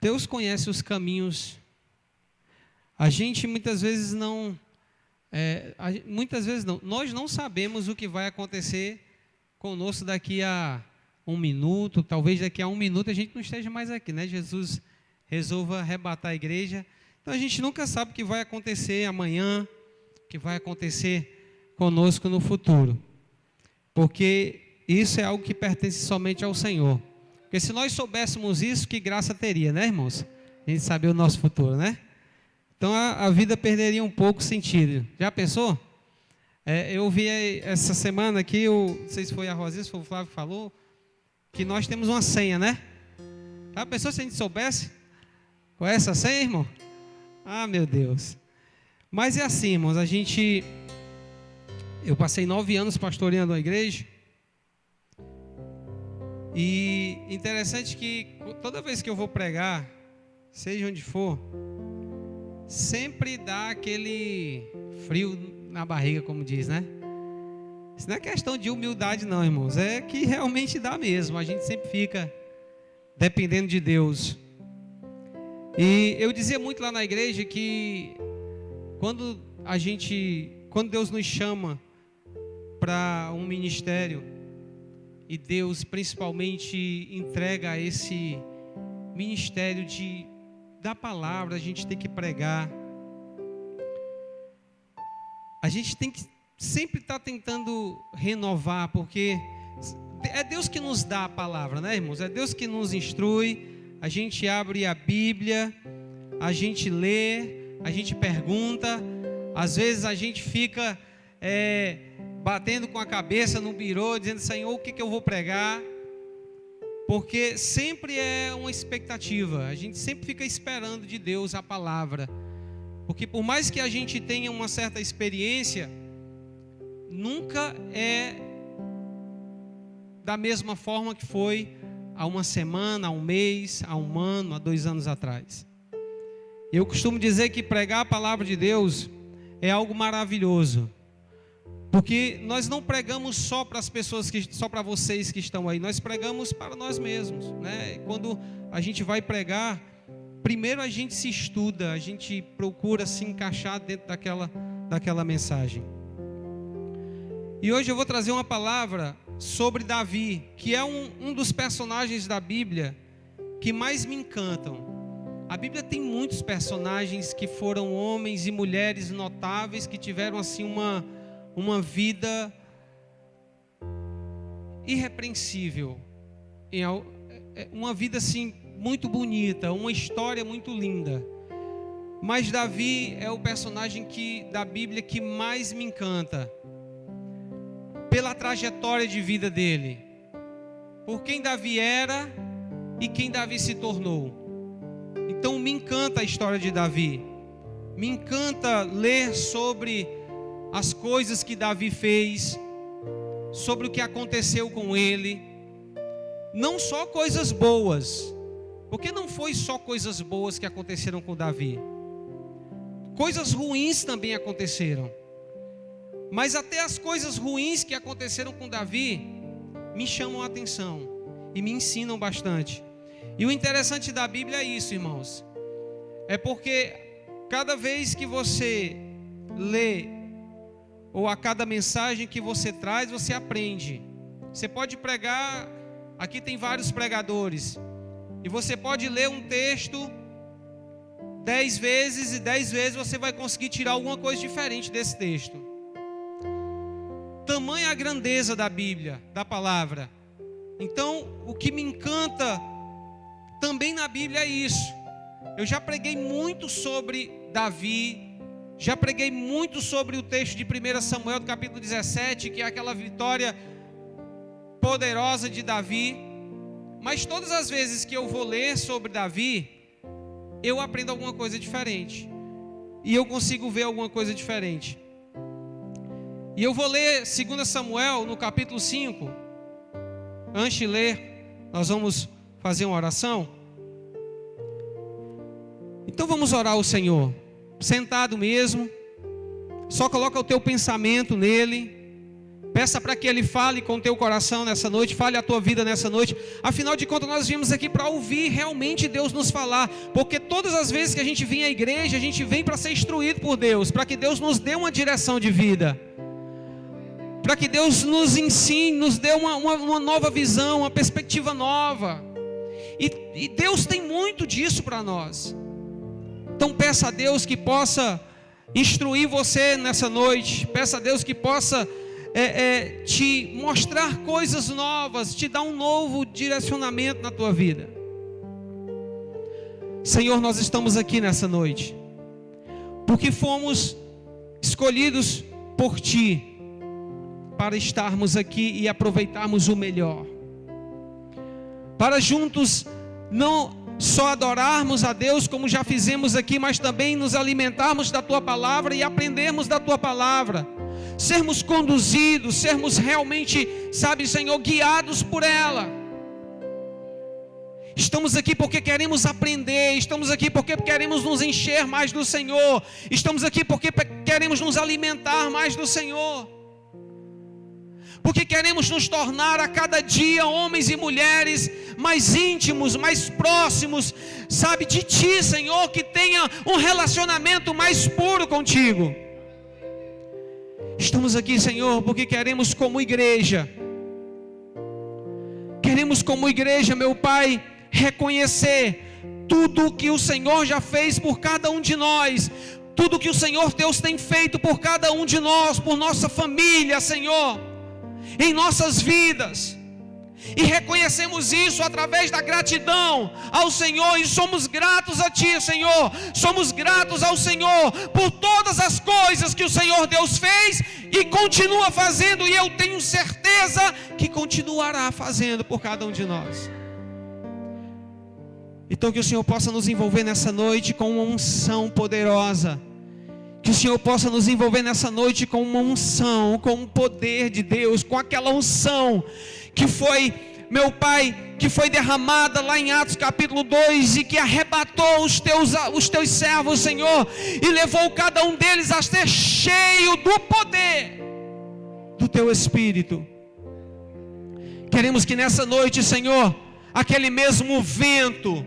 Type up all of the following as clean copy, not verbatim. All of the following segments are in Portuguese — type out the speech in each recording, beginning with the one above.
Deus conhece os caminhos. A gente muitas vezes não, nós não sabemos o que vai acontecer conosco daqui a um minuto, talvez daqui a um minuto a gente não esteja mais aqui, né? Jesus resolva arrebatar a igreja. Então a gente nunca sabe o que vai acontecer amanhã, o que vai acontecer conosco no futuro. Porque isso é algo que pertence somente ao Senhor. Porque se nós soubéssemos isso, que graça teria, né, irmãos? A gente saber o nosso futuro, né? Então a vida perderia um pouco o sentido. Já pensou? Eu vi essa semana aqui, não sei se foi a Rosinha, se foi o Flávio que falou, que nós temos uma senha, né? Já pensou se a gente soubesse? Qual é essa senha, irmão? Ah, meu Deus. Mas é assim, irmãos, eu passei 9 anos pastoreando a igreja. E interessante que toda vez que eu vou pregar, seja onde for, sempre dá aquele frio na barriga, como diz, né? Isso não é questão de humildade não, irmãos, é que realmente dá mesmo. A gente sempre fica dependendo de Deus. E eu dizia muito lá na igreja que quando Deus nos chama para um ministério, e Deus principalmente entrega esse ministério da palavra, a gente tem que pregar. A gente tem que sempre estar tentando renovar, porque é Deus que nos dá a palavra, né, irmãos? É Deus que nos instrui. A gente abre a Bíblia, a gente lê, a gente pergunta. Às vezes a gente fica batendo com a cabeça no birô, dizendo: Senhor, o que eu vou pregar? Porque sempre é uma expectativa. A gente sempre fica esperando de Deus a palavra. Porque por mais que a gente tenha uma certa experiência, nunca é da mesma forma que foi há uma semana, há um mês, há um ano, há 2 anos atrás. Eu costumo dizer que pregar a palavra de Deus é algo maravilhoso. Porque nós não pregamos só para as pessoas, só para vocês que estão aí. Nós pregamos para nós mesmos, né? Quando a gente vai pregar, primeiro a gente se estuda, a gente procura se encaixar dentro daquela mensagem. E hoje eu vou trazer uma palavra sobre Davi, que é um dos personagens da Bíblia que mais me encantam. A Bíblia tem muitos personagens que foram homens e mulheres notáveis, que tiveram assim uma vida irrepreensível, uma vida assim muito bonita, uma história muito linda. Mas Davi é o personagem da Bíblia que mais me encanta, pela trajetória de vida dele, por quem Davi era e quem Davi se tornou. Então me encanta a história de Davi, me encanta ler sobre as coisas que Davi fez, sobre o que aconteceu com ele. Não só coisas boas, porque não foi só coisas boas que aconteceram com Davi. Coisas ruins também aconteceram. Mas até as coisas ruins que aconteceram com Davi me chamam a atenção e me ensinam bastante. E o interessante da Bíblia é isso, irmãos. É porque cada vez que você lê, ou a cada mensagem que você traz, você aprende. Você pode pregar, aqui tem vários pregadores, e você pode ler um texto 10 vezes, e 10 vezes você vai conseguir tirar alguma coisa diferente desse texto. Tamanha a grandeza da Bíblia, da palavra. Então, o que me encanta também na Bíblia é isso. Eu já preguei muito sobre Davi, já preguei muito sobre o texto de 1 Samuel, do capítulo 17, que é aquela vitória poderosa de Davi. Mas todas as vezes que eu vou ler sobre Davi, eu aprendo alguma coisa diferente. E eu consigo ver alguma coisa diferente. E eu vou ler 2 Samuel, no capítulo 5. Antes de ler, nós vamos fazer uma oração. Então vamos orar ao Senhor. Sentado mesmo, só coloca o teu pensamento nele, Peça para que Ele fale com o teu coração nessa noite, fale a tua vida nessa noite. Afinal de contas, nós viemos aqui para ouvir realmente Deus nos falar, porque todas as vezes que a gente vem à igreja, a gente vem para ser instruído por Deus, para que Deus nos dê uma direção de vida, para que Deus nos ensine, nos dê uma nova visão, uma perspectiva nova. E Deus tem muito disso para nós. Então peça a Deus que possa instruir você nessa noite. Peça a Deus que possa te mostrar coisas novas, te dar um novo direcionamento na tua vida. Senhor, nós estamos aqui nessa noite porque fomos escolhidos por Ti para estarmos aqui e aproveitarmos o melhor, para juntos não só adorarmos a Deus como já fizemos aqui, mas também nos alimentarmos da Tua Palavra e aprendermos da Tua Palavra, sermos conduzidos, sermos realmente, sabe, Senhor, guiados por ela. Estamos aqui porque queremos aprender, estamos aqui porque queremos nos encher mais do Senhor, estamos aqui porque queremos nos alimentar mais do Senhor, porque queremos nos tornar a cada dia homens e mulheres mais íntimos, mais próximos, sabe, de Ti, Senhor, que tenha um relacionamento mais puro contigo. Estamos aqui, Senhor, porque queremos como igreja, meu Pai, reconhecer tudo que o Senhor já fez por cada um de nós, tudo que o Senhor Deus tem feito por cada um de nós, por nossa família, Senhor, em nossas vidas, e reconhecemos isso através da gratidão ao Senhor, e somos gratos a Ti, Senhor, somos gratos ao Senhor por todas as coisas que o Senhor Deus fez e continua fazendo, e eu tenho certeza que continuará fazendo por cada um de nós. Então que o Senhor possa nos envolver nessa noite com uma unção poderosa, que o Senhor possa nos envolver nessa noite com uma unção, com um poder de Deus, com aquela unção que foi, meu Pai, que foi derramada lá em Atos capítulo 2 e que arrebatou os teus servos, Senhor, e levou cada um deles a ser cheio do poder do Teu Espírito. Queremos que nessa noite, Senhor, aquele mesmo vento,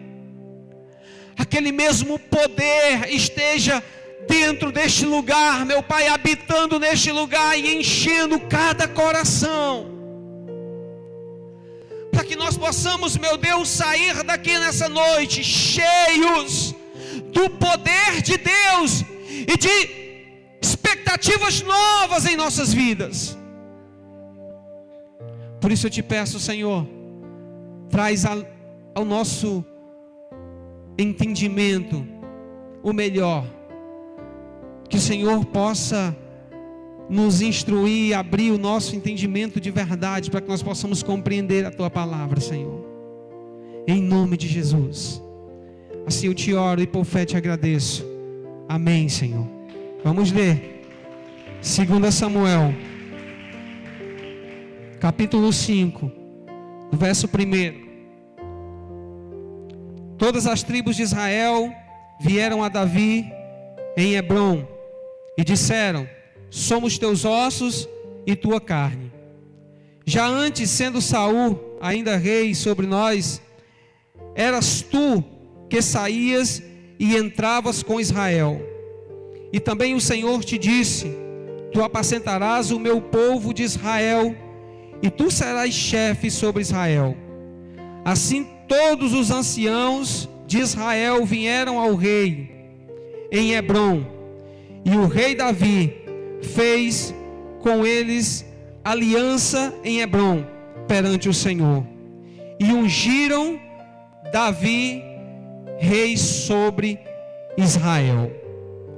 aquele mesmo poder esteja dentro deste lugar, meu Pai, habitando neste lugar e enchendo cada coração, para que nós possamos, meu Deus, sair daqui nessa noite cheios do poder de Deus e de expectativas novas em nossas vidas. Por isso eu te peço, Senhor, traz ao nosso entendimento o melhor, que o Senhor possa nos instruir, abrir o nosso entendimento de verdade, para que nós possamos compreender a Tua Palavra, Senhor, em nome de Jesus. Assim eu te oro e por fé te agradeço. Amém, Senhor. Vamos ler 2 Samuel capítulo 5, verso 1. Todas as tribos de Israel vieram a Davi em Hebrom e disseram: somos teus ossos e tua carne. Já antes, sendo Saul ainda rei sobre nós, eras tu que saías e entravas com Israel. E também o Senhor te disse: tu apacentarás o meu povo de Israel, e tu serás chefe sobre Israel. Assim todos os anciãos de Israel vieram ao rei em Hebrom, e o rei Davi fez com eles aliança em Hebrom perante o Senhor, e ungiram Davi rei sobre Israel.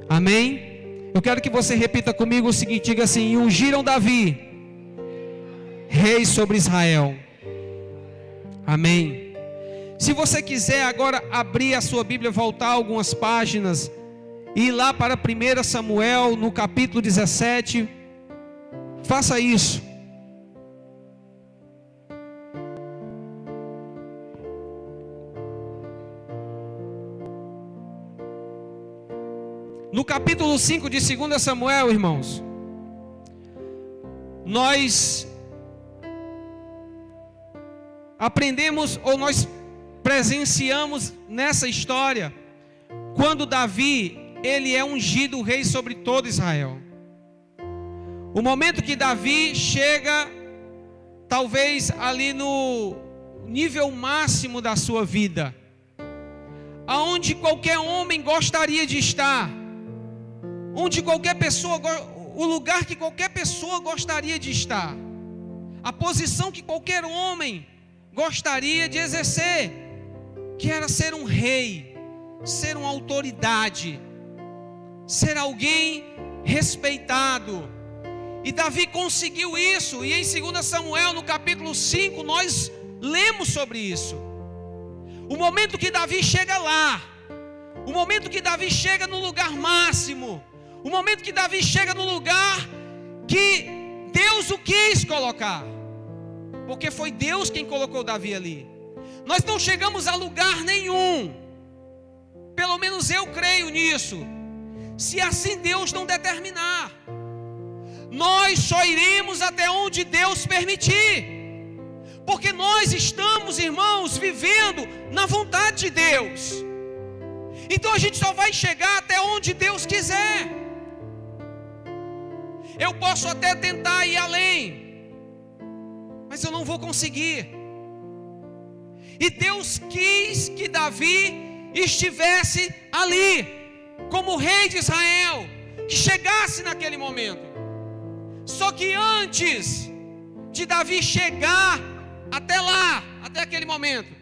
Amém? Eu quero que você repita comigo o seguinte, diga assim: e ungiram Davi rei sobre Israel. Amém. Se você quiser agora abrir a sua Bíblia, voltar algumas páginas e ir lá para 1 Samuel no capítulo 17, faça isso. No capítulo 5 de 2 Samuel, irmãos, nós aprendemos ou nós presenciamos nessa história quando Davi, ele é ungido rei sobre todo Israel. O momento que Davi chega, talvez ali no nível máximo da sua vida, aonde qualquer homem gostaria de estar, onde qualquer pessoa, o lugar que qualquer pessoa gostaria de estar, a posição que qualquer homem gostaria de exercer, que era ser um rei, ser uma autoridade, ser alguém respeitado. E Davi conseguiu isso, e em 2 Samuel, no capítulo 5, nós lemos sobre isso. O momento que Davi chega lá, o momento que Davi chega no lugar máximo, o momento que Davi chega no lugar que Deus o quis colocar, porque foi Deus quem colocou Davi ali. Nós não chegamos a lugar nenhum, pelo menos eu creio nisso, se assim Deus não determinar. Nós só iremos até onde Deus permitir, porque nós estamos, irmãos, vivendo na vontade de Deus. Então a gente só vai chegar até onde Deus quiser. Eu posso até tentar ir além, mas eu não vou conseguir. E Deus quis que Davi estivesse ali, como rei de Israel, que chegasse naquele momento. Só que antes de Davi chegar até lá, até aquele momento,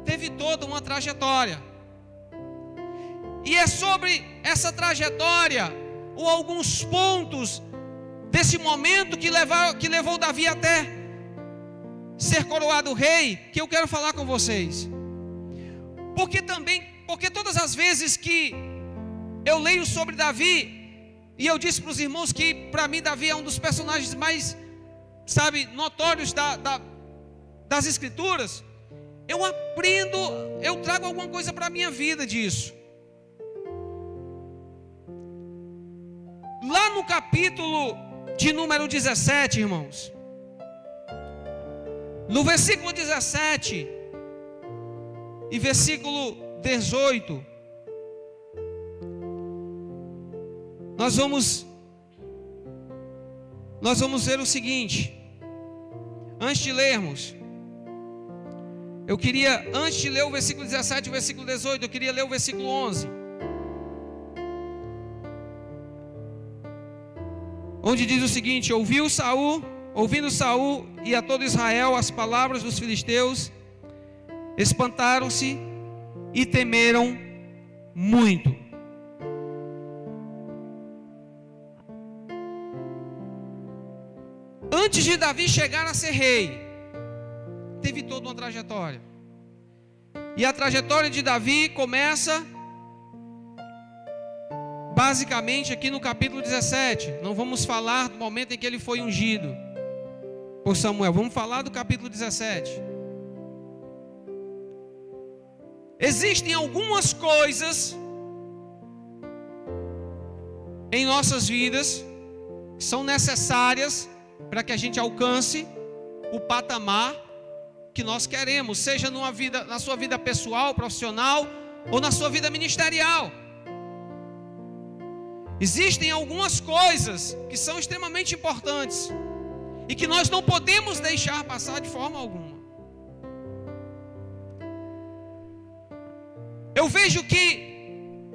teve toda uma trajetória. E é sobre essa trajetória, ou alguns pontos desse momento que levou Davi até ser coroado rei, que eu quero falar com vocês. Porque todas as vezes que eu leio sobre Davi, e eu disse para os irmãos que para mim Davi é um dos personagens mais, notórios das escrituras, eu aprendo, eu trago alguma coisa para a minha vida disso. Lá no capítulo de número 17, irmãos, no versículo 17 e versículo 18, nós vamos ver o seguinte. Antes de lermos, antes de ler o versículo 17 e o versículo 18, eu queria ler o versículo 11, onde diz o seguinte: ouvindo Saul e a todo Israel as palavras dos filisteus, espantaram-se e temeram muito. Antes de Davi chegar a ser rei, teve toda uma trajetória. E a trajetória de Davi começa basicamente aqui no capítulo 17. Não vamos falar do momento em que ele foi ungido por Samuel. Vamos falar do capítulo 17. Existem algumas coisas em nossas vidas que são necessárias para que a gente alcance o patamar que nós queremos, seja na sua vida pessoal, profissional, ou na sua vida ministerial. Existem algumas coisas que são extremamente importantes e que nós não podemos deixar passar de forma alguma. Eu vejo que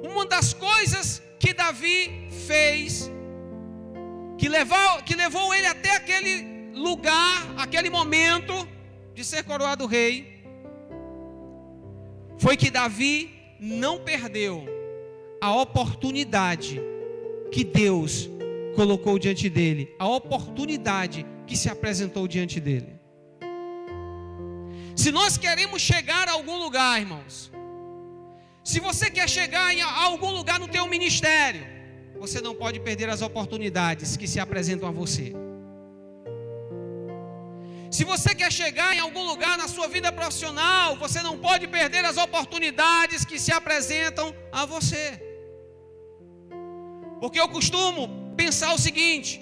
uma das coisas que Davi fez, que levou ele até aquele lugar, aquele momento de ser coroado rei, foi que Davi não perdeu a oportunidade que Deus colocou diante dele, a oportunidade que se apresentou diante dele. Se nós queremos chegar a algum lugar, irmãos, se você quer chegar a algum lugar no teu ministério, você não pode perder as oportunidades que se apresentam a você. Se você quer chegar em algum lugar na sua vida profissional, você não pode perder as oportunidades que se apresentam a você. Porque eu costumo pensar o seguinte: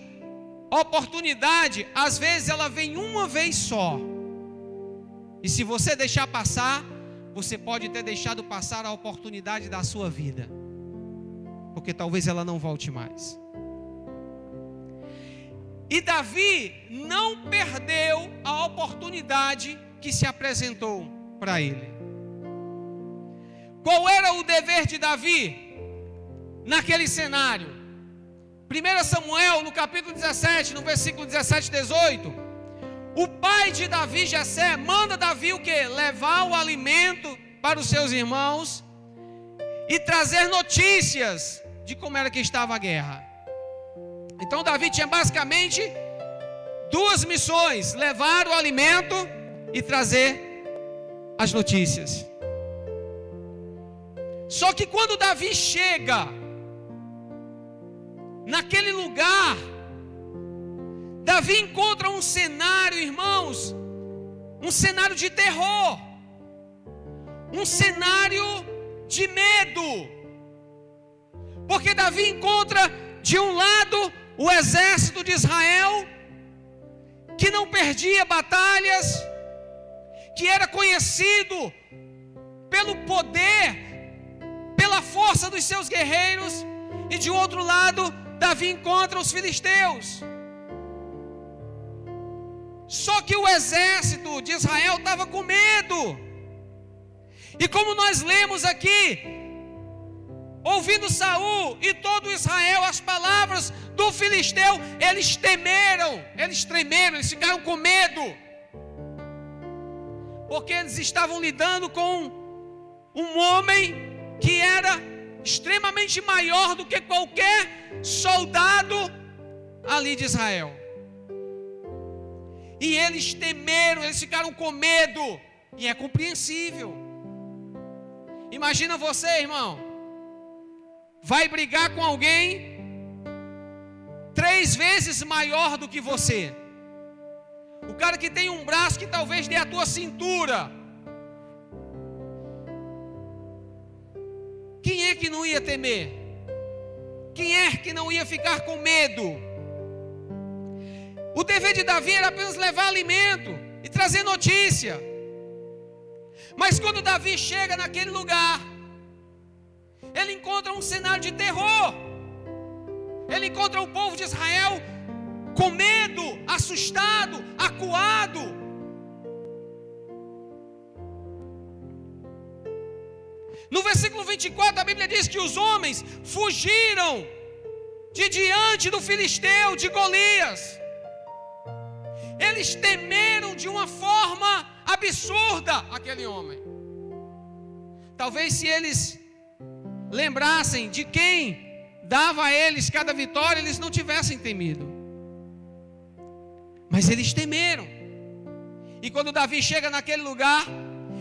oportunidade, às vezes ela vem uma vez só. E se você deixar passar, você pode ter deixado passar a oportunidade da sua vida, porque talvez ela não volte mais. E Davi não perdeu a oportunidade que se apresentou para ele. Qual era o dever de Davi naquele cenário? 1 Samuel, no capítulo 17, no versículo 17 e 18, o pai de Davi, Jessé, manda Davi o quê? Levar o alimento para os seus irmãos e trazer notícias de como era que estava a guerra. Então Davi tinha basicamente duas missões: levar o alimento e trazer as notícias. Só que quando Davi chega naquele lugar, Davi encontra um cenário, irmãos, um cenário de terror, um cenário de medo, porque Davi encontra de um lado o exército de Israel, que não perdia batalhas, que era conhecido pelo poder, pela força dos seus guerreiros, e de outro lado, Davi encontra os filisteus. Só que o exército de Israel estava com medo, e como nós lemos aqui, ouvindo Saul e todo Israel as palavras do filisteu, eles temeram, eles tremeram, eles ficaram com medo, porque eles estavam lidando com um homem que era extremamente maior do que qualquer soldado ali de Israel. E eles temeram, eles ficaram com medo, e é compreensível. Imagina você, irmão, vai brigar com alguém 3 vezes maior do que você, o cara que tem um braço que talvez dê a tua cintura. Quem é que não ia temer? Quem é que não ia ficar com medo? O dever de Davi era apenas levar alimento e trazer notícia. Mas quando Davi chega naquele lugar, ele encontra um cenário de terror. Ele encontra o povo de Israel com medo, assustado, acuado. No versículo 24, a Bíblia diz que os homens fugiram de diante do filisteu, de Golias. Eles temeram de uma forma absurda aquele homem. Talvez se eles lembrassem de quem dava a eles cada vitória, eles não tivessem temido. Mas eles temeram. E quando Davi chega naquele lugar,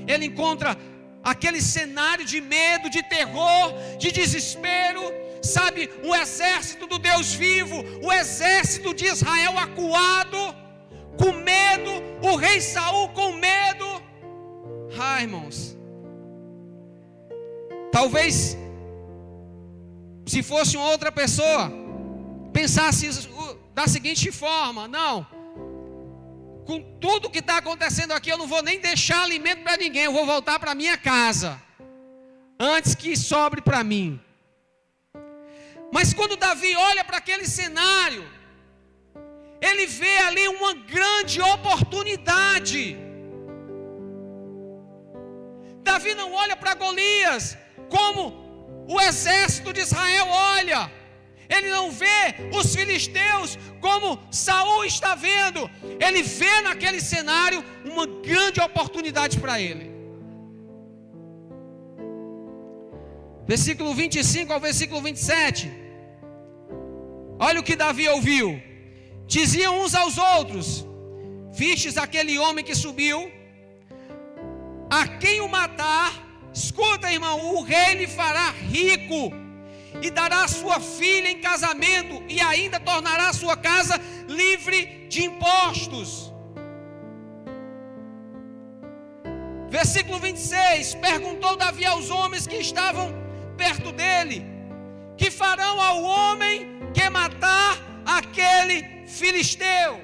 ele encontra aquele cenário de medo, de terror, de desespero, sabe, o exército do Deus vivo, o exército de Israel acuado, com medo, o rei Saul com medo. Irmãos, talvez se fosse uma outra pessoa, pensasse da seguinte forma: não, com tudo que está acontecendo aqui, eu não vou nem deixar alimento para ninguém, eu vou voltar para minha casa, antes que sobre para mim. Mas quando Davi olha para aquele cenário, ele vê ali uma grande oportunidade. Davi não olha para Golias como o exército de Israel olha. Ele não vê os filisteus como Saul está vendo. Ele vê naquele cenário uma grande oportunidade para ele. Versículo 25 ao versículo 27. Olha o que Davi ouviu. Diziam uns aos outros: vistes aquele homem que subiu? A quem o matar, escuta, irmão, o rei lhe fará rico, e dará sua filha em casamento, e ainda tornará sua casa livre de impostos. Versículo 26, perguntou Davi aos homens que estavam perto dele: que farão ao homem que matar aquele filisteu.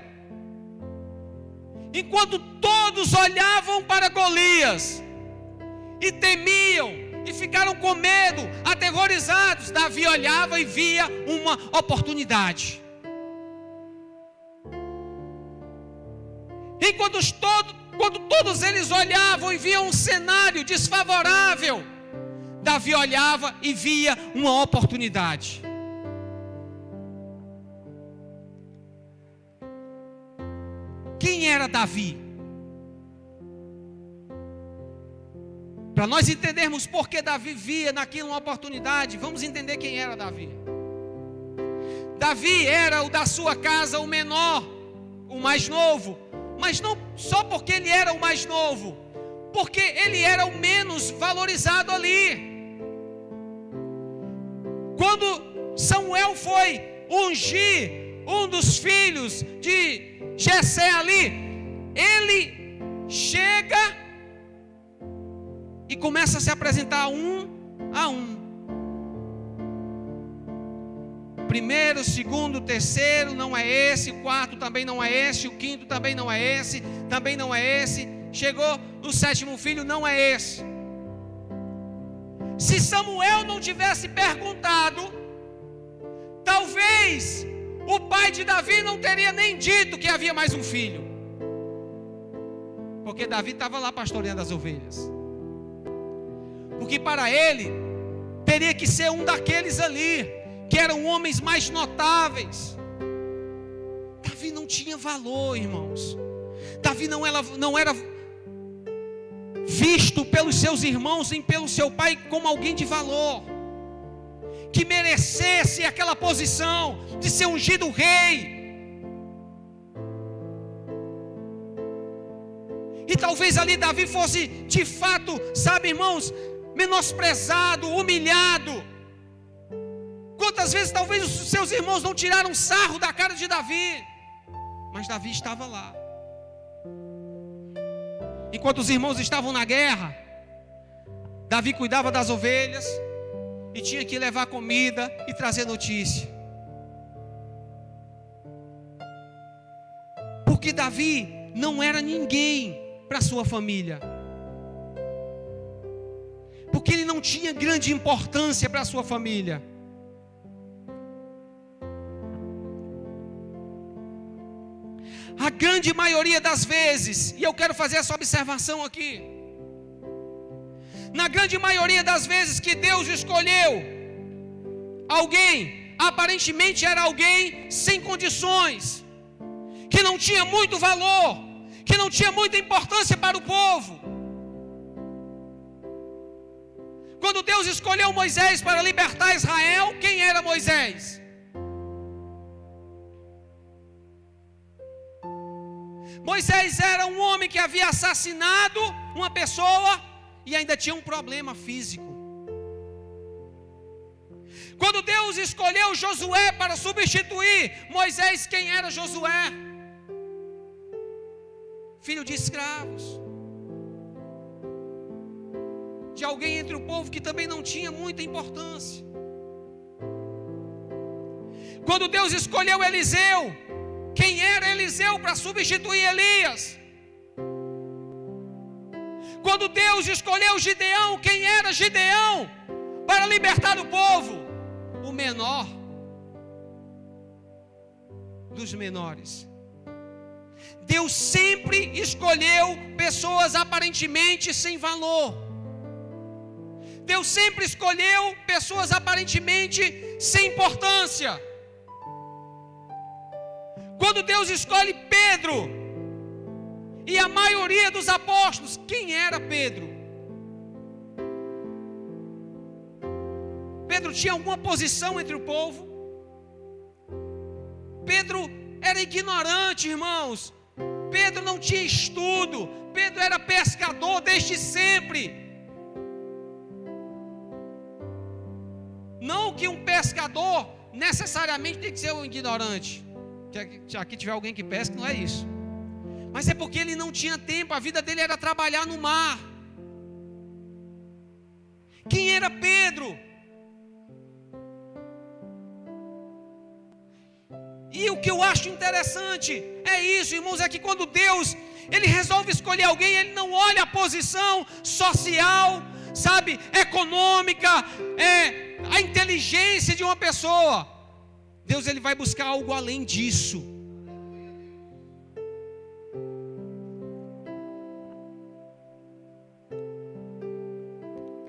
Enquanto todos olhavam para Golias e temiam e ficaram com medo, aterrorizados, Davi olhava e via uma oportunidade. Enquanto quando todos eles olhavam e viam um cenário desfavorável, Davi olhava e via uma oportunidade. Quem era Davi? Para nós entendermos por que Davi via naquilo uma oportunidade, vamos entender quem era Davi. Davi era o da sua casa, o menor, o mais novo, mas não só porque ele era o mais novo, porque ele era o menos valorizado ali. Quando Samuel foi ungir um dos filhos de Jessé ali, ele chega e começa a se apresentar um a um. Primeiro, segundo, terceiro, não é esse. O quarto também não é esse. O quinto também não é esse. Também não é esse. Chegou o sétimo filho, não é esse. Se Samuel não tivesse perguntado, talvez o pai de Davi não teria nem dito que havia mais um filho, porque Davi estava lá pastoreando as ovelhas. Porque para ele teria que ser um daqueles ali, que eram homens mais notáveis. Davi não tinha valor, irmãos. Davi não era visto pelos seus irmãos nem pelo seu pai como alguém de valor, que merecesse aquela posição de ser ungido rei. E talvez ali Davi fosse de fato, sabe, irmãos, menosprezado, humilhado. Quantas vezes talvez os seus irmãos não tiraram sarro da cara de Davi, mas Davi estava lá. Enquanto os irmãos estavam na guerra, Davi cuidava das ovelhas e tinha que levar comida e trazer notícia. Porque Davi não era ninguém para sua família. Porque ele não tinha grande importância para sua família. A grande maioria das vezes, e eu quero fazer essa observação aqui, na grande maioria das vezes que Deus escolheu alguém, aparentemente era alguém sem condições, que não tinha muito valor, que não tinha muita importância para o povo. Quando Deus escolheu Moisés para libertar Israel, quem era Moisés? Moisés era um homem que havia assassinado uma pessoa e ainda tinha um problema físico. Quando Deus escolheu Josué para substituir Moisés, quem era Josué? Filho de escravos, de alguém entre o povo que também não tinha muita importância. Quando Deus escolheu Eliseu, quem era Eliseu para substituir Elias? Quando Deus escolheu Gideão, quem era Gideão para libertar o povo? O menor dos menores. Deus sempre escolheu pessoas aparentemente sem valor. Deus sempre escolheu pessoas aparentemente sem importância. Quando Deus escolhe Pedro e a maioria dos apóstolos, quem era Pedro? Pedro tinha alguma posição entre o povo? Pedro era ignorante, irmãos. Pedro não tinha estudo. Pedro era pescador desde sempre. Não que um pescador necessariamente tem que ser um ignorante. Se aqui tiver alguém que pesca, não é isso. Mas é porque ele não tinha tempo. A vida dele era trabalhar no mar. Quem era Pedro? E o que eu acho interessante é isso, irmãos, é que quando Deus, Ele resolve escolher alguém, Ele não olha a posição social, sabe, econômica, a inteligência de uma pessoa. Deus, Ele vai buscar algo além disso.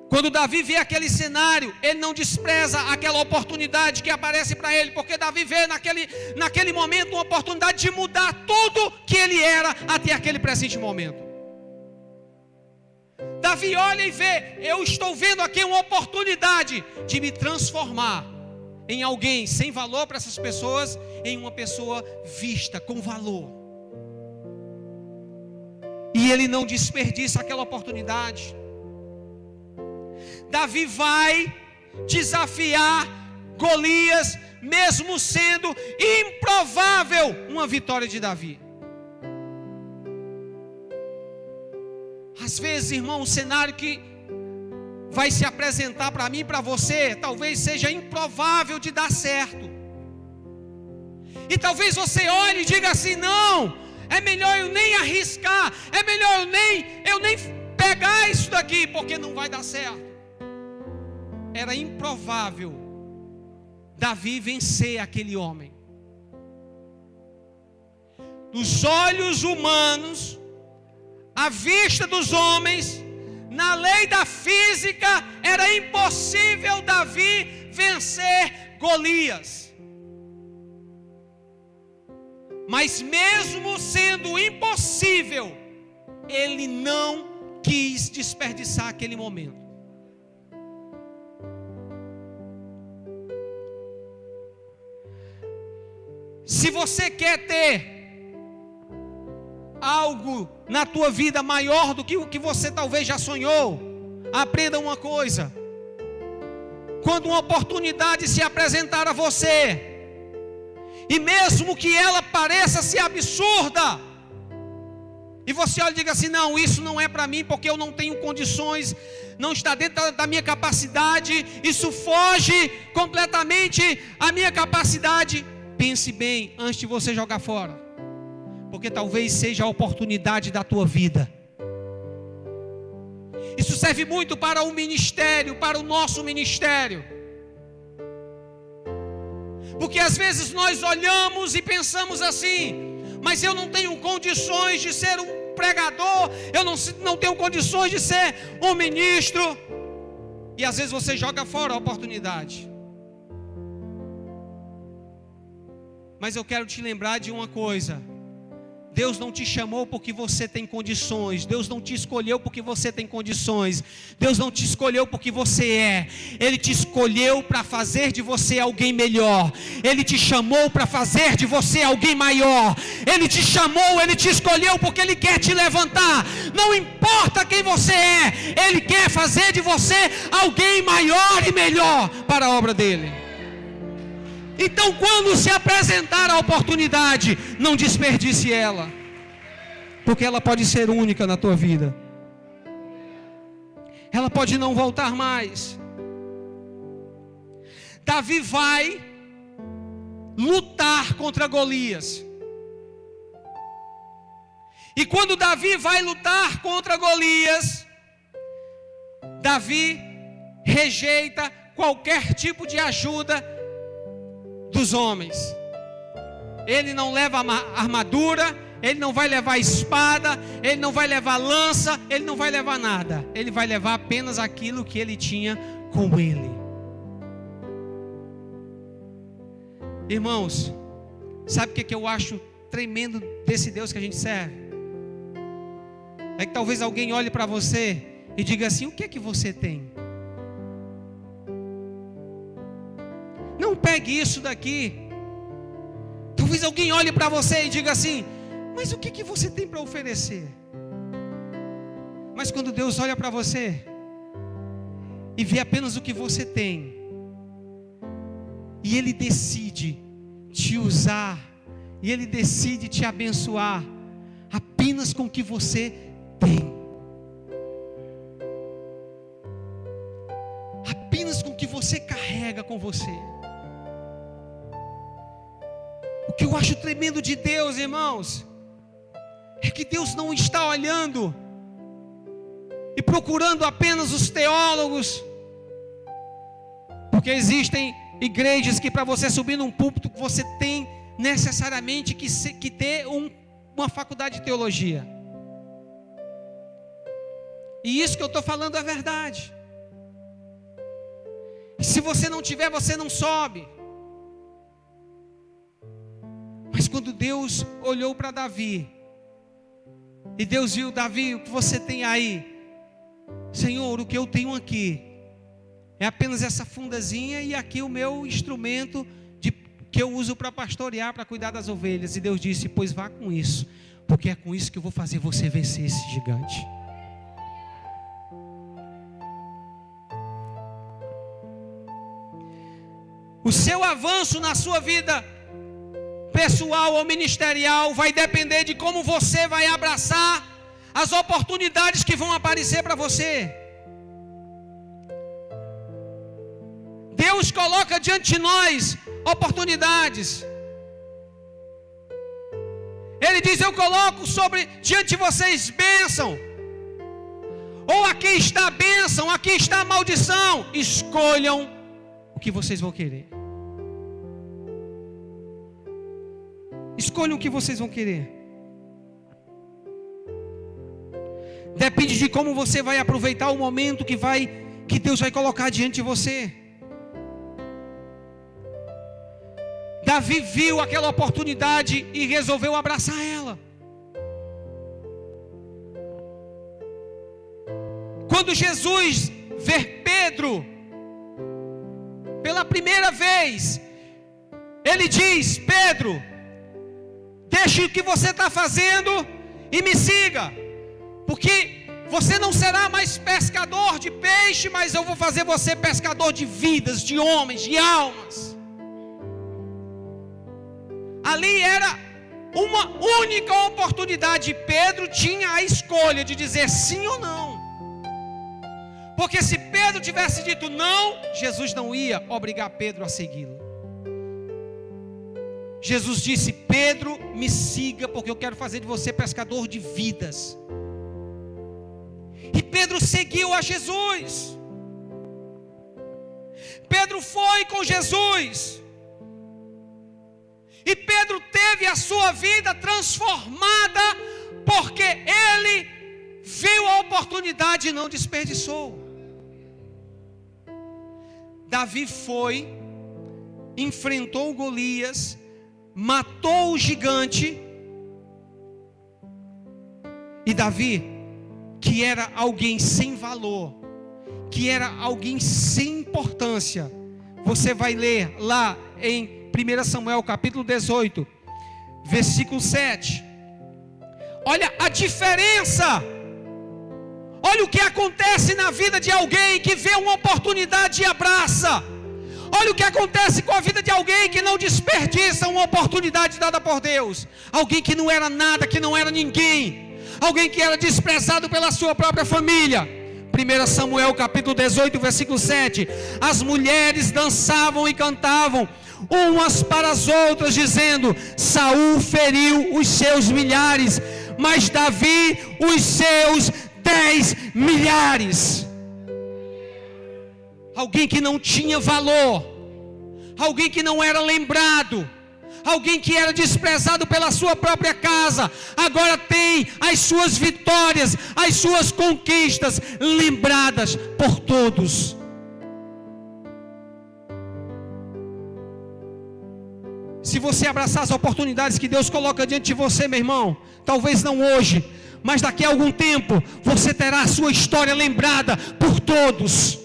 Quando Davi vê aquele cenário, ele não despreza aquela oportunidade que aparece para ele, porque Davi vê naquele momento uma oportunidade de mudar tudo que ele era até aquele presente momento. Davi olha e vê, eu estou vendo aqui uma oportunidade de me transformar em alguém sem valor para essas pessoas, em uma pessoa vista com valor. E ele não desperdiça aquela oportunidade. Davi vai desafiar Golias, mesmo sendo improvável uma vitória de Davi. Às vezes, irmão, um cenário que vai se apresentar para mim e para você, talvez seja improvável de dar certo. E talvez você olhe e diga assim: não, é melhor eu nem arriscar, é melhor eu nem pegar isso daqui, porque não vai dar certo. Era improvável Davi vencer aquele homem. Nos olhos humanos, à vista dos homens, na lei da física, era impossível Davi vencer Golias. Mas mesmo sendo impossível, ele não quis desperdiçar aquele momento. Se você quer ter algo na tua vida maior do que o que você talvez já sonhou, aprenda uma coisa: quando uma oportunidade se apresentar a você, e mesmo que ela pareça ser absurda, e você olha e diga assim: não, isso não é para mim, porque eu não tenho condições, não está dentro da minha capacidade, isso foge completamente à minha capacidade. Pense bem antes de você jogar fora, porque talvez seja a oportunidade da tua vida. Isso serve muito para o ministério, para o nosso ministério. Porque às vezes nós olhamos e pensamos assim: mas eu não tenho condições de ser um pregador, eu não tenho condições de ser um ministro. E às vezes você joga fora a oportunidade. Mas eu quero te lembrar de uma coisa: Deus não te chamou porque você tem condições. Deus não te escolheu porque você tem condições. Deus não te escolheu porque você é. Ele te escolheu para fazer de você alguém melhor. Ele te chamou para fazer de você alguém maior. Ele te chamou, Ele te escolheu porque Ele quer te levantar. Não importa quem você é, Ele quer fazer de você alguém maior e melhor para a obra dEle. Então, quando se apresentar a oportunidade, não desperdice ela, porque ela pode ser única na tua vida. Ela pode não voltar mais. Davi vai lutar contra Golias. E quando Davi vai lutar contra Golias, Davi rejeita qualquer tipo de ajuda dos homens. Ele não leva armadura, ele não vai levar espada, ele não vai levar lança, ele não vai levar nada. Ele vai levar apenas aquilo que ele tinha com ele. Irmãos, sabe o que eu acho tremendo desse Deus que a gente serve? É que talvez alguém olhe para você e diga assim: o que é que você tem? Não pegue isso daqui. Talvez alguém olhe para você e diga assim: mas o que você tem para oferecer? Mas quando Deus olha para você e vê apenas o que você tem, e Ele decide te usar, e Ele decide te abençoar apenas com o que você tem, apenas com o que você carrega com você. O que eu acho tremendo de Deus, irmãos, é que Deus não está olhando e procurando apenas os teólogos, porque existem igrejas que para você subir num púlpito você tem necessariamente que ter uma faculdade de teologia. E isso que eu estou falando é verdade. E se você não tiver, você não sobe. Mas quando Deus olhou para Davi, e Deus viu: Davi, o que você tem aí? Senhor, o que eu tenho aqui é apenas essa fundazinha e aqui o meu instrumento que eu uso para pastorear, para cuidar das ovelhas. E Deus disse: pois vá com isso, porque é com isso que eu vou fazer você vencer esse gigante. O seu avanço na sua vida pessoal ou ministerial vai depender de como você vai abraçar as oportunidades que vão aparecer para você. Deus coloca diante de nós oportunidades. Ele diz: eu coloco diante de vocês bênção. Ou aqui está a bênção, aqui está a maldição. Escolham o que vocês vão querer. Escolham o que vocês vão querer. Depende de como você vai aproveitar o momento que Deus vai colocar diante de você. Davi viu aquela oportunidade e resolveu abraçar ela. Quando Jesus vê Pedro pela primeira vez, ele diz: Pedro, deixe o que você está fazendo e me siga, porque você não será mais pescador de peixe, mas eu vou fazer você pescador de vidas, de homens, de almas. Ali era uma única oportunidade. Pedro tinha a escolha de dizer sim ou não, porque se Pedro tivesse dito não, Jesus não ia obrigar Pedro a segui-lo. Jesus disse: Pedro, me siga, porque eu quero fazer de você pescador de vidas. E Pedro seguiu a Jesus. Pedro foi com Jesus. E Pedro teve a sua vida transformada, porque ele viu a oportunidade e não desperdiçou. Davi foi, enfrentou Golias, matou o gigante. E Davi, que era alguém sem valor, que era alguém sem importância, você vai ler lá em 1 Samuel capítulo 18, versículo 7. Olha a diferença. Olha o que acontece na vida de alguém que vê uma oportunidade e abraça. Olha o que acontece com a vida de alguém que não desperdiça uma oportunidade dada por Deus. Alguém que não era nada, que não era ninguém. Alguém que era desprezado pela sua própria família. 1 Samuel capítulo 18, versículo 7. As mulheres dançavam e cantavam umas para as outras, dizendo: Saul feriu os seus milhares, mas Davi os seus 10 milhares. Alguém que não tinha valor, alguém que não era lembrado, alguém que era desprezado pela sua própria casa, agora tem as suas vitórias, as suas conquistas lembradas por todos. Se você abraçar as oportunidades que Deus coloca diante de você, meu irmão, talvez não hoje, mas daqui a algum tempo, você terá a sua história lembrada por todos.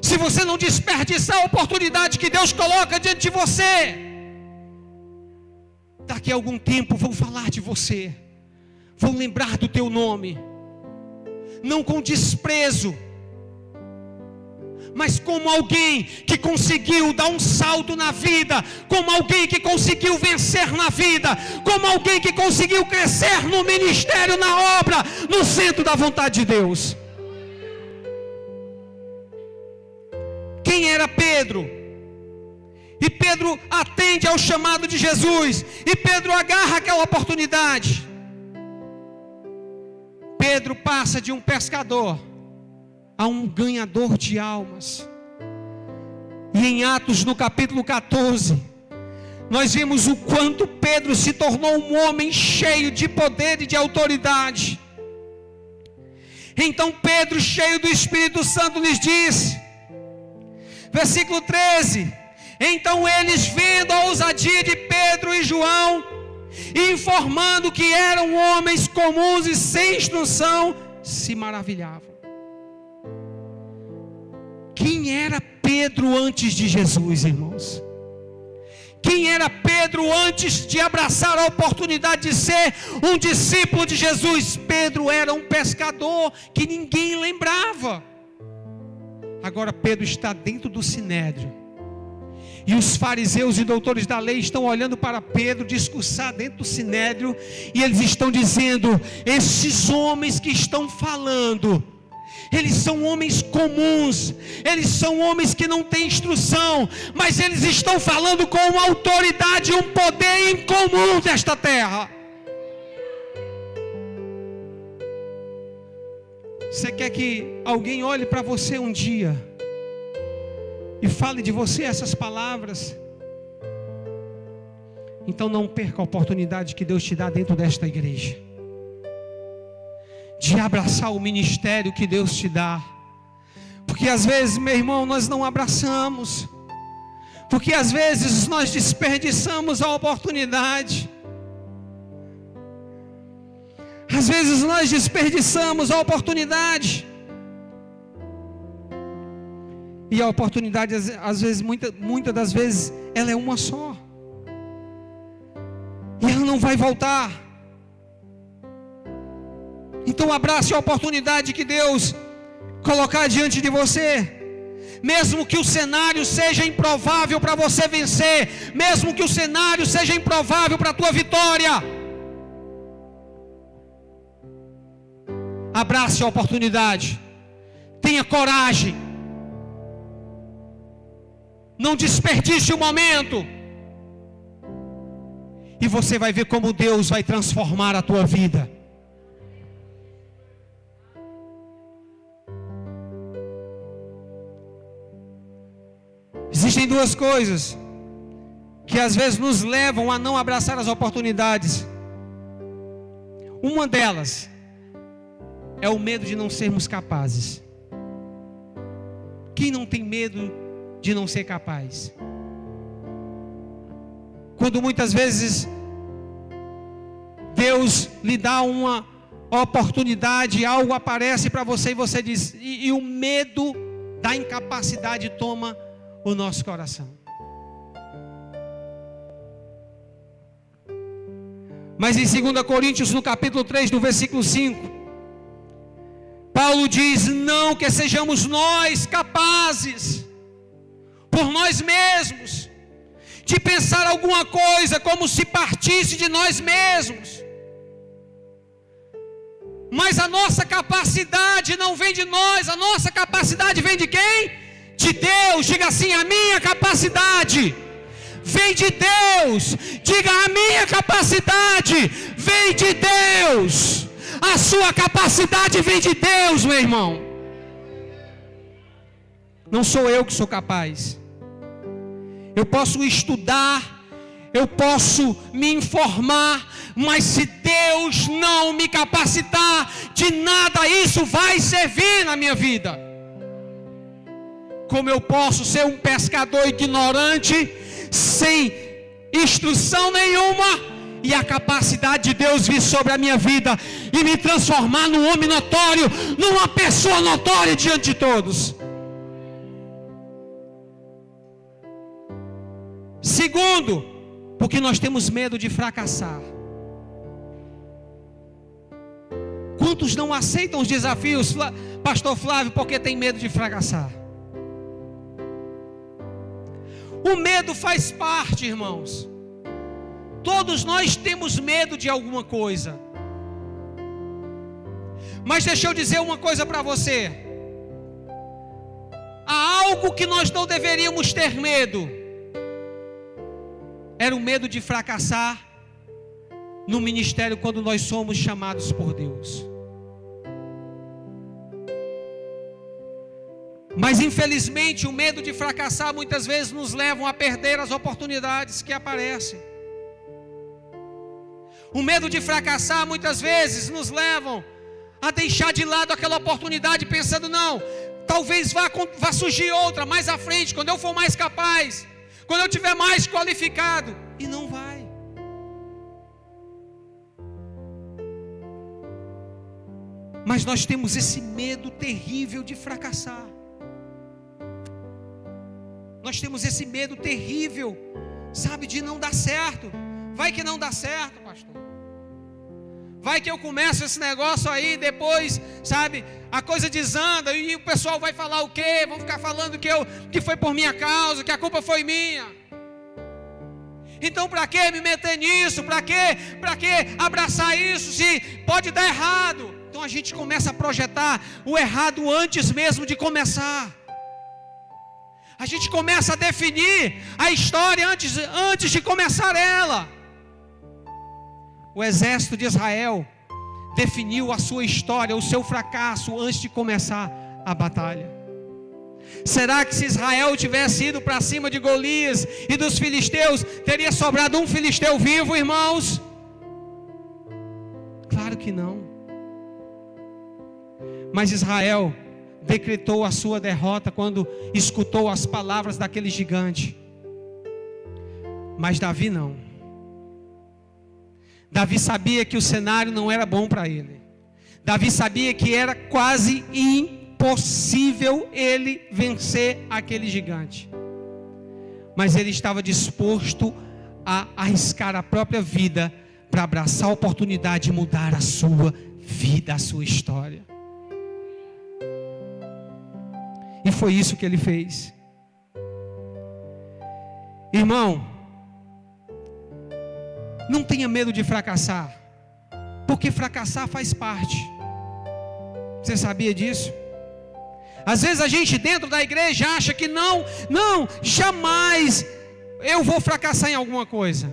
Se você não desperdiçar a oportunidade que Deus coloca diante de você, daqui a algum tempo vão falar de você, vão lembrar do teu nome, não com desprezo, mas como alguém que conseguiu dar um salto na vida, como alguém que conseguiu vencer na vida, como alguém que conseguiu crescer no ministério, na obra, no centro da vontade de Deus. Quem era Pedro? E Pedro atende ao chamado de Jesus. E Pedro agarra aquela oportunidade. Pedro passa de um pescador a um ganhador de almas. E em Atos, no capítulo 14, nós vimos o quanto Pedro se tornou um homem cheio de poder e de autoridade. Então Pedro, cheio do Espírito Santo, lhes disse, versículo 13: então eles, vendo a ousadia de Pedro e João, e informando que eram homens comuns e sem instrução, se maravilhavam. Quem era Pedro antes de Jesus, irmãos? Quem era Pedro antes de abraçar a oportunidade de ser um discípulo de Jesus? Pedro era um pescador que ninguém lembrava. Agora Pedro está dentro do sinédrio. E os fariseus e doutores da lei estão olhando para Pedro discursar dentro do sinédrio. E eles estão dizendo: esses homens que estão falando, eles são homens comuns, eles são homens que não têm instrução, mas eles estão falando com uma autoridade e um poder incomum desta terra. Você quer que alguém olhe para você um dia e fale de você essas palavras? Então não perca a oportunidade que Deus te dá dentro desta igreja, de abraçar o ministério que Deus te dá. Porque às vezes, meu irmão, nós não abraçamos, porque às vezes nós desperdiçamos a oportunidade. Às vezes nós desperdiçamos a oportunidade. E a oportunidade, às vezes, muitas das vezes, ela é uma só, e ela não vai voltar. Então abrace a oportunidade que Deus colocar diante de você. Mesmo que o cenário seja improvável para você vencer, mesmo que o cenário seja improvável para a tua vitória, abrace a oportunidade. Tenha coragem. Não desperdice o momento. E você vai ver como Deus vai transformar a tua vida. Existem duas coisas que às vezes nos levam a não abraçar as oportunidades. Uma delas é o medo de não sermos capazes. Quem não tem medo de não ser capaz? Quando muitas vezes Deus lhe dá uma oportunidade, algo aparece para você e você diz, e o medo da incapacidade toma o nosso coração. Mas em 2 Coríntios, no capítulo 3, no versículo 5, Paulo diz: não que sejamos nós capazes, por nós mesmos, de pensar alguma coisa como se partisse de nós mesmos. Mas a nossa capacidade não vem de nós, a nossa capacidade vem de quem? De Deus. Diga assim: a minha capacidade vem de Deus. Diga: a minha capacidade vem de Deus. A sua capacidade vem de Deus, meu irmão. Não sou eu que sou capaz. Eu posso estudar, eu posso me informar, mas se Deus não me capacitar, de nada isso vai servir na minha vida. Como eu posso ser um pescador ignorante, sem instrução nenhuma, e a capacidade de Deus vir sobre a minha vida e me transformar num homem notório, numa pessoa notória diante de todos? Segundo, porque nós temos medo de fracassar. Quantos não aceitam os desafios, Pastor Flávio, porque tem medo de fracassar? O medo faz parte, irmãos. Todos nós temos medo de alguma coisa. Mas deixa eu dizer uma coisa para você. Há algo que nós não deveríamos ter medo. era o medo de fracassar no ministério quando nós somos chamados por Deus. Mas infelizmente o medo de fracassar muitas vezes nos leva a perder as oportunidades que aparecem. O medo de fracassar muitas vezes nos leva a deixar de lado aquela oportunidade, pensando, não, talvez vá surgir outra mais à frente, quando eu for mais capaz, quando eu tiver mais qualificado, e não vai. Mas nós temos esse medo terrível de fracassar. Nós temos esse medo terrível, sabe, de não dar certo. Vai que não dá certo, pastor. Vai que eu começo esse negócio aí, depois, sabe, a coisa desanda e o pessoal vai falar o quê? Vão ficar falando que foi por minha causa, que a culpa foi minha. Então para que me meter nisso? Para que abraçar isso se pode dar errado? Então a gente começa a projetar o errado antes mesmo de começar. A gente começa a definir a história antes de começar ela. O exército de Israel definiu a sua história, o seu fracasso, antes de começar a batalha. Será que se Israel tivesse ido para cima de Golias e dos filisteus, teria sobrado um filisteu vivo, irmãos? Claro que não. Mas Israel decretou a sua derrota quando escutou as palavras daquele gigante. Mas Davi não. Davi sabia que o cenário não era bom para ele. Davi sabia que era quase impossível ele vencer aquele gigante. Mas ele estava disposto a arriscar a própria vida para abraçar a oportunidade de mudar a sua vida, a sua história. E foi isso que ele fez. Irmão, não tenha medo de fracassar, porque fracassar faz parte. Você sabia disso? Às vezes a gente dentro da igreja acha que não, jamais eu vou fracassar em alguma coisa.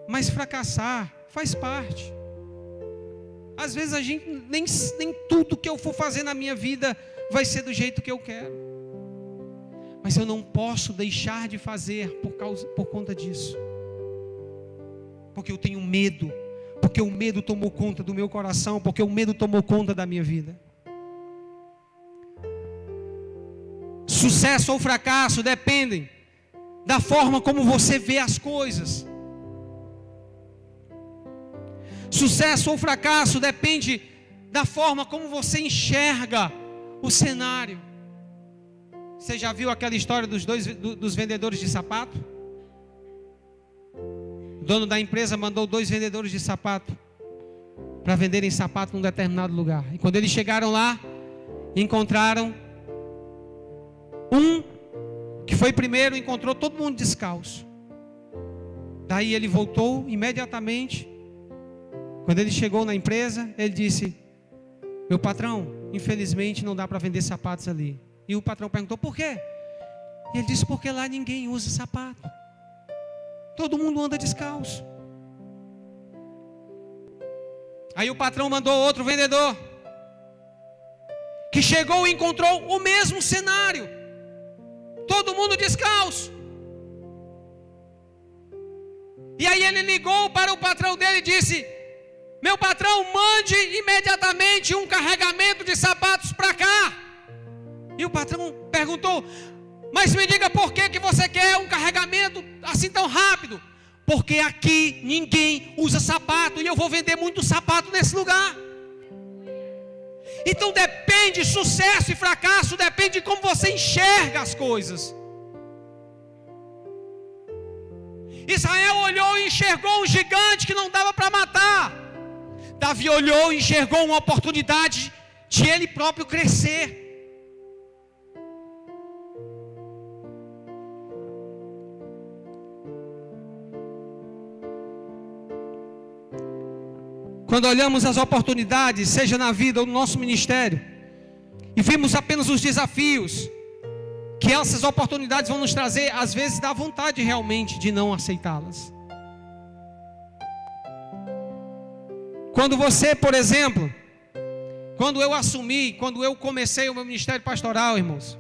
Mas fracassar faz parte. Às vezes a gente nem tudo que eu for fazer na minha vida vai ser do jeito que eu quero. Mas eu não posso deixar de fazer por conta disso. Porque eu tenho medo. Porque o medo tomou conta do meu coração. Porque o medo tomou conta da minha vida. Sucesso ou fracasso dependem da forma como você vê as coisas. Sucesso ou fracasso depende da forma como você enxerga o cenário. Você já viu aquela história dos vendedores de sapato? O dono da empresa mandou 2 vendedores de sapato para venderem sapato num determinado lugar. E quando eles chegaram lá, encontraram um que foi primeiro, encontrou todo mundo descalço. Daí ele voltou imediatamente. Quando ele chegou na empresa, ele disse: meu patrão, infelizmente não dá para vender sapatos ali. E o patrão perguntou: por quê? E ele disse: porque lá ninguém usa sapato. Todo mundo anda descalço. Aí o patrão mandou outro vendedor, que chegou e encontrou o mesmo cenário. Todo mundo descalço. E aí ele ligou para o patrão dele e disse: meu patrão, mande imediatamente um carregamento de sapatos para cá. E o patrão perguntou: mas me diga por que você quer um carregamento assim tão rápido? Porque aqui ninguém usa sapato e eu vou vender muito sapato nesse lugar. Então depende, sucesso e fracasso depende de como você enxerga as coisas. Israel olhou e enxergou um gigante que não dava para matar. Davi olhou e enxergou uma oportunidade de ele próprio crescer. Quando olhamos as oportunidades, seja na vida ou no nosso ministério, e vemos apenas os desafios que essas oportunidades vão nos trazer, às vezes dá vontade realmente de não aceitá-las. Quando você, por exemplo, quando eu comecei o meu ministério pastoral, irmãos,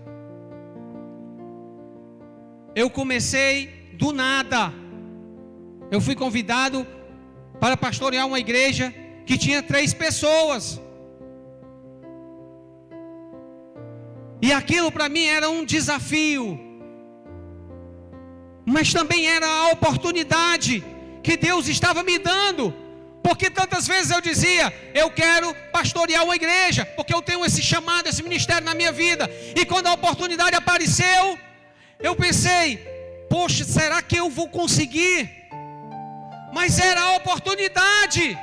eu comecei do nada. Eu fui convidado para pastorear uma igreja que tinha 3 pessoas. E aquilo para mim era um desafio, mas também era a oportunidade que Deus estava me dando, porque tantas vezes eu dizia, eu quero pastorear uma igreja, porque eu tenho esse chamado, esse ministério na minha vida, e quando a oportunidade apareceu, eu pensei, poxa, será que eu vou conseguir? Mas era a oportunidade,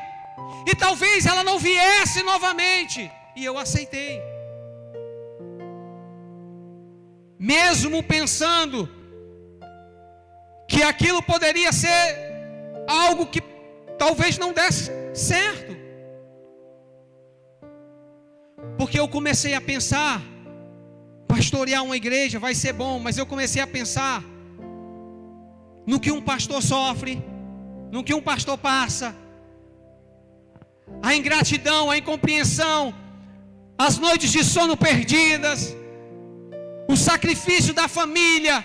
e talvez ela não viesse novamente, e eu aceitei. Mesmo pensando que aquilo poderia ser algo que talvez não desse certo. Porque eu comecei a pensar, pastorear uma igreja vai ser bom, mas eu comecei a pensar no que um pastor sofre, no que um pastor passa, a ingratidão, a incompreensão, as noites de sono perdidas, o sacrifício da família.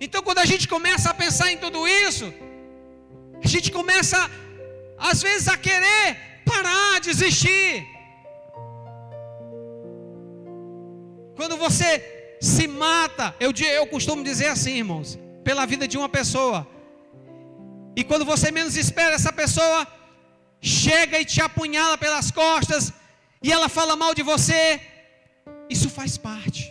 Então, quando a gente começa a pensar em tudo isso, a gente começa, às vezes, a querer parar, desistir. Quando você se mata, eu costumo dizer assim, irmãos, pela vida de uma pessoa, e quando você menos espera, essa pessoa chega e te apunhala pelas costas, e ela fala mal de você, isso faz parte.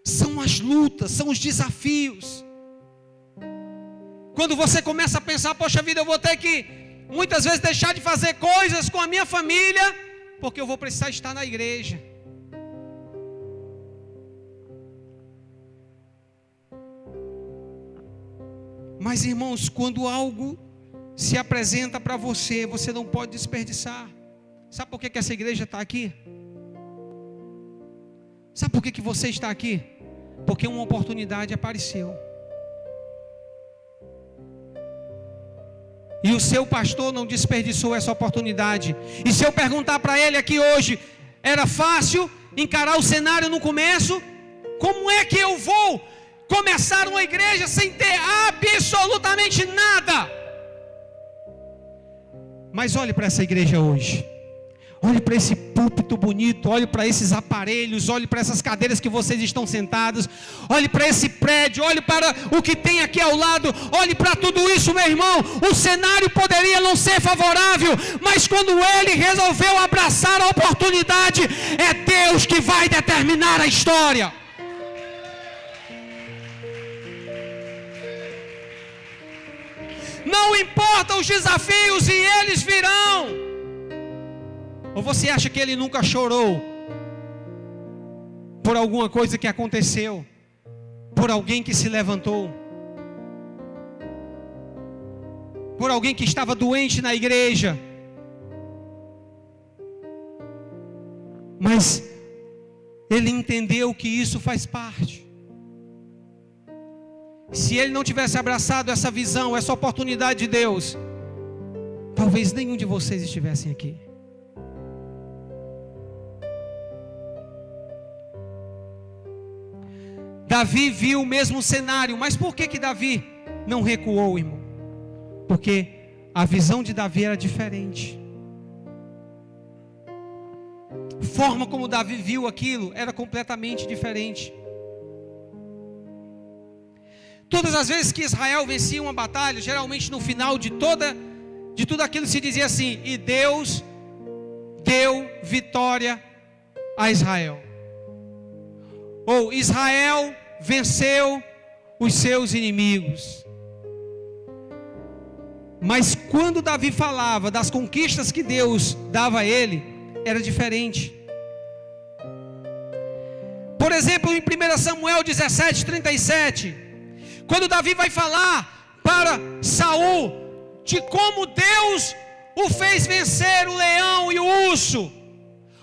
São as lutas, são os desafios. Quando você começa a pensar, poxa vida, eu vou ter que muitas vezes deixar de fazer coisas com a minha família, porque eu vou precisar estar na igreja. Mas irmãos, quando algo se apresenta para você, você não pode desperdiçar. Sabe por que essa igreja está aqui? Sabe por que você está aqui? Porque uma oportunidade apareceu. E o seu pastor não desperdiçou essa oportunidade. E se eu perguntar para ele aqui hoje, era fácil encarar o cenário no começo? Como é que eu vou começar uma igreja sem ter absolutamente nada? Mas olhe para essa igreja hoje. Olhe para esse púlpito bonito, olhe para esses aparelhos, olhe para essas cadeiras que vocês estão sentados, olhe para esse prédio, olhe para o que tem aqui ao lado, olhe para tudo isso, meu irmão. O cenário poderia não ser favorável, mas quando ele resolveu abraçar a oportunidade, é Deus que vai determinar a história. Não importa os desafios, e eles virão. Ou você acha que ele nunca chorou por alguma coisa que aconteceu, por alguém que se levantou, por alguém que estava doente na igreja? Mas ele entendeu que isso faz parte. Se ele não tivesse abraçado essa visão, essa oportunidade de Deus, talvez nenhum de vocês estivessem aqui. Davi viu o mesmo cenário, mas por que Davi não recuou, irmão? Porque a visão de Davi era diferente. A forma como Davi viu aquilo era completamente diferente. Todas as vezes que Israel vencia uma batalha, geralmente no final de tudo aquilo se dizia assim: e Deus deu vitória a Israel. Ou Israel venceu os seus inimigos. Mas quando Davi falava das conquistas que Deus dava a ele, era diferente. Por exemplo, em 1 Samuel 17:37, quando Davi vai falar para Saul de como Deus o fez vencer o leão e o urso,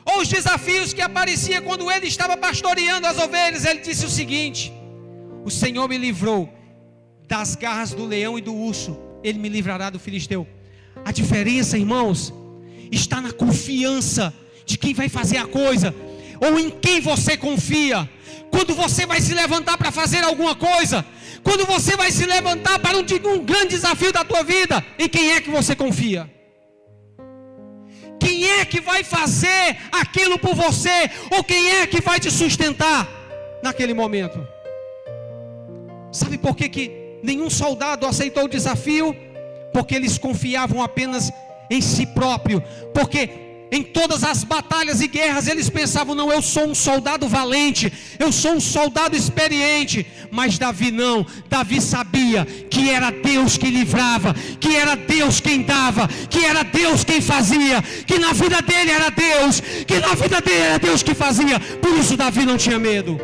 ou os desafios que apareciam quando ele estava pastoreando as ovelhas, ele disse o seguinte: o Senhor me livrou das garras do leão e do urso, Ele me livrará do filisteu. A diferença, irmãos, está na confiança de quem vai fazer a coisa, ou em quem você confia. Quando você vai se levantar para fazer alguma coisa, quando você vai se levantar para um grande desafio da tua vida, em quem é que você confia? Quem é que vai fazer aquilo por você? Ou quem é que vai te sustentar naquele momento? Sabe por que nenhum soldado aceitou o desafio? Porque eles confiavam apenas em si próprio. Porque em todas as batalhas e guerras eles pensavam: não, eu sou um soldado valente, eu sou um soldado experiente. Mas Davi não. Davi sabia que era Deus que livrava, que era Deus quem dava, que era Deus quem fazia, que na vida dele era Deus, que na vida dele era Deus que fazia. Por isso Davi não tinha medo.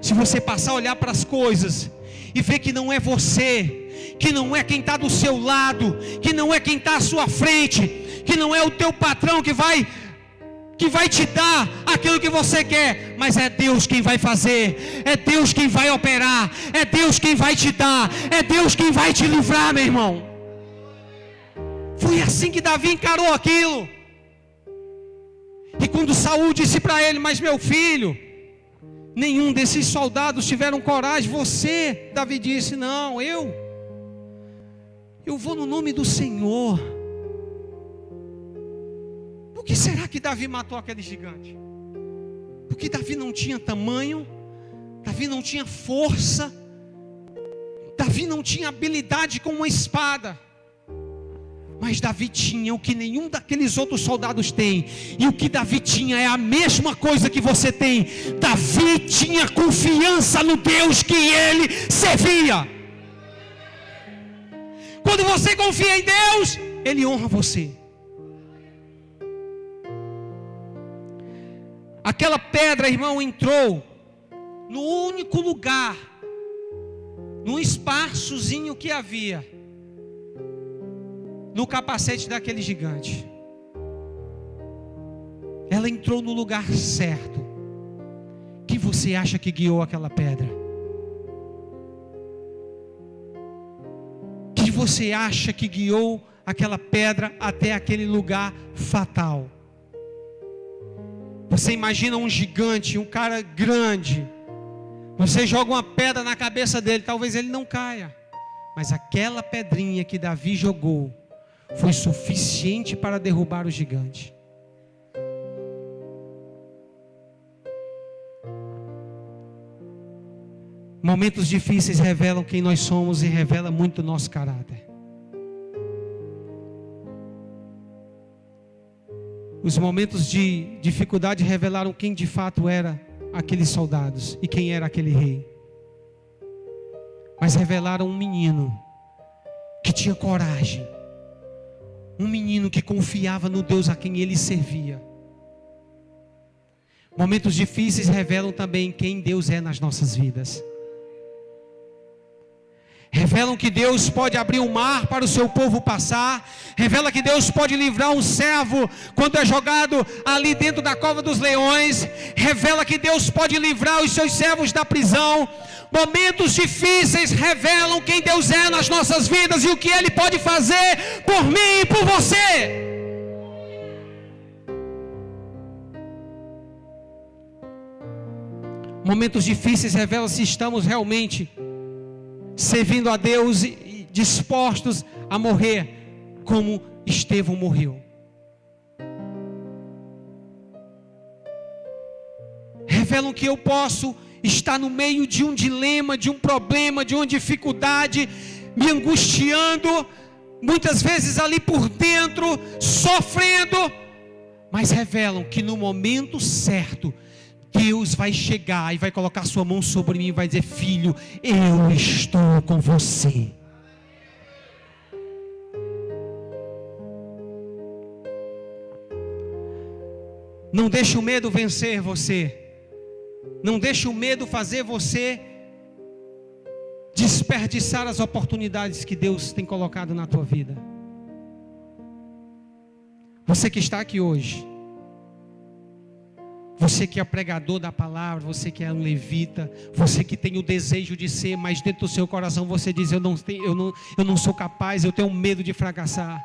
Se você passar a olhar para as coisas e ver que não é você, que não é quem está do seu lado, que não é quem está à sua frente, que não é o teu patrão que vai te dar aquilo que você quer, mas é Deus quem vai fazer, é Deus quem vai operar, é Deus quem vai te dar, é Deus quem vai te livrar, meu irmão. Foi assim que Davi encarou aquilo. E quando Saul disse para ele: mas meu filho, nenhum desses soldados tiveram coragem, você, Davi disse: não, eu vou no nome do Senhor. Por que será que Davi matou aquele gigante? Porque Davi não tinha tamanho, Davi não tinha força, Davi não tinha habilidade com uma espada. Mas Davi tinha o que nenhum daqueles outros soldados tem. E o que Davi tinha é a mesma coisa que você tem. Davi tinha confiança no Deus que ele servia. Quando você confia em Deus, Ele honra você. Aquela pedra, irmão, entrou no único lugar, num espaçozinho que havia no capacete daquele gigante. Ela entrou no lugar certo. Quem você acha que guiou aquela pedra? Quem você acha que guiou aquela pedra até aquele lugar fatal? Você imagina um gigante, um cara grande. Você joga uma pedra na cabeça dele, talvez ele não caia. Mas aquela pedrinha que Davi jogou foi suficiente para derrubar o gigante. Momentos difíceis revelam quem nós somos e revela muito o nosso caráter. Os momentos de dificuldade revelaram quem de fato era aqueles soldados e quem era aquele rei. Mas revelaram um menino que tinha coragem, um menino que confiava no Deus a quem ele servia. Momentos difíceis revelam também quem Deus é nas nossas vidas. Revelam que Deus pode abrir o mar para o seu povo passar. Revela que Deus pode livrar um servo quando é jogado ali dentro da cova dos leões. Revela que Deus pode livrar os seus servos da prisão. Momentos difíceis revelam quem Deus é nas nossas vidas e o que Ele pode fazer por mim e por você. Momentos difíceis revelam se estamos realmente servindo a Deus e dispostos a morrer como Estevão morreu. Revelam que eu posso estar no meio de um dilema, de um problema, de uma dificuldade, me angustiando, muitas vezes ali por dentro, sofrendo, mas revelam que no momento certo, Deus vai chegar e vai colocar sua mão sobre mim e vai dizer: filho, eu estou com você. Não deixe o medo vencer você. Não deixe o medo fazer você desperdiçar as oportunidades que Deus tem colocado na tua vida. Você que está aqui hoje, Você que é pregador da palavra, você que é um levita, você que tem o desejo de ser, mas dentro do seu coração você diz: eu não sou capaz, eu tenho medo de fracassar.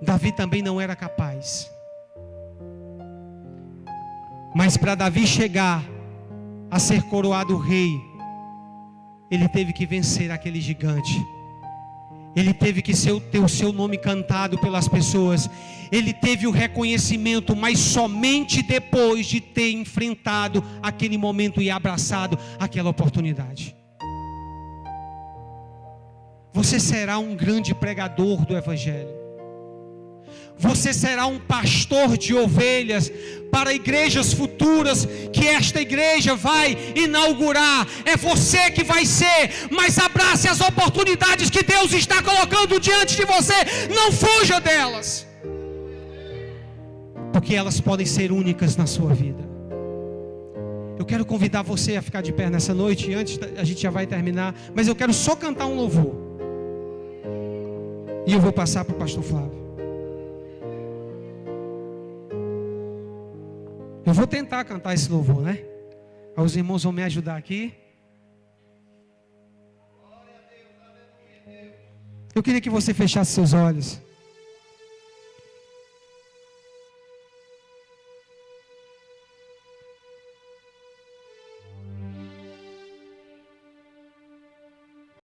Davi também não era capaz. Mas para Davi chegar a ser coroado rei, ele teve que vencer aquele gigante. Ele teve que ter o seu nome cantado pelas pessoas. Ele teve o reconhecimento, mas somente depois de ter enfrentado aquele momento e abraçado aquela oportunidade. Você será um grande pregador do Evangelho. Você será um pastor de ovelhas para igrejas futuras que esta igreja vai inaugurar. É você que vai ser, mas abrace as oportunidades que Deus está colocando diante de você. Não fuja delas, porque elas podem ser únicas na sua vida. Eu quero convidar você a ficar de pé nessa noite. Antes a gente já vai terminar, mas eu quero só cantar um louvor. E eu vou passar para o pastor Flávio. Eu vou tentar cantar esse louvor, né? Os irmãos vão me ajudar aqui. Eu queria que você fechasse seus olhos.